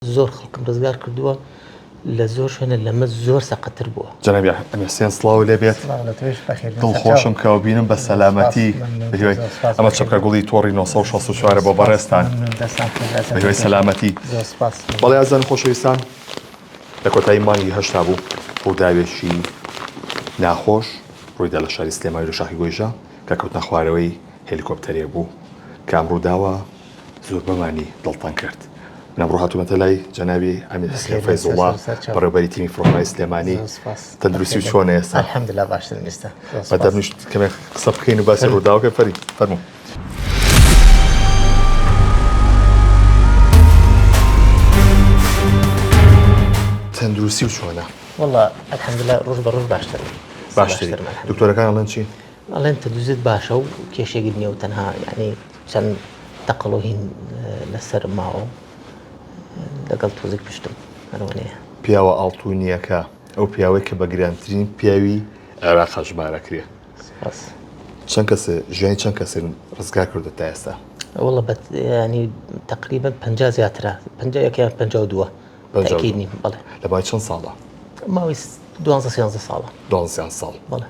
زۆر خەڵکم ڕزگار کردووە لە زۆر شوێنە لەمە زۆر سەقەتر بووە. جەنابی ئەمیر حوسێن سڵاو لێ بێت. دڵخۆشم کە بینم بە سەلامەتی بەهێوەی ئەمە چەپکە گوڵی تۆڕی 964 بۆ بەڕێستان بەهێوەی سەلامەتی. بەڵێ ئازان خۆشەویستان لە کۆتایی مانگی هەشتا بوو بۆ داوێشی ناخۆش ڕوویدا لە شاری سلێمانی لە شاخی گۆیژە کە کەوتنە خوارەوەی هێلیکۆپتەرێک بوو کە ئەمڕۆ داوە زۆر بەمانی دڵتان کرد. من ئەمڕۆ هاتوومەتە لای جەنابی ئەمیر حوسێن فەیزوڵڵا بەڕێوەبەری تیمی فڕۆکەی سلێمانی. تەندروستی و چۆنە ئێستا؟ الحەمدوللا باشترم ئێستا. بەدەبنیش کەمێک قسە بکەین و باسی ڕووداوەکە فەرموو. تەندروستی و چۆنە؟ وەڵڵا الحەمدوللا ڕۆژ بە ڕۆژ باشترم. باشتری. دکتۆرەکان ئەڵێن چی؟ ئەڵێن تەندروستیت باشە و کێشێکی نییە و تەنها یعنی چەند تەقڵ و هین لەسەر ماوە لەگەڵ تۆزێک پشتم هەروەنەیە. پیاوە ئاڵتوونیەکە ئەو پیاوەی کە بە گرانترین پیاوی عێراق ژمارەکرێ. چەند کەسێ ژیانی چەند کەسێن ڕزگار کردووە تا ئێستا؟ وەڵڵا ینی تەقریبەن 50 زیاترە 50 52 تاکید نیم. بەڵێ. لە مای چەند ساڵە؟ ماوەی 12 13 ساڵە. 12 ساڵ. بەڵێ.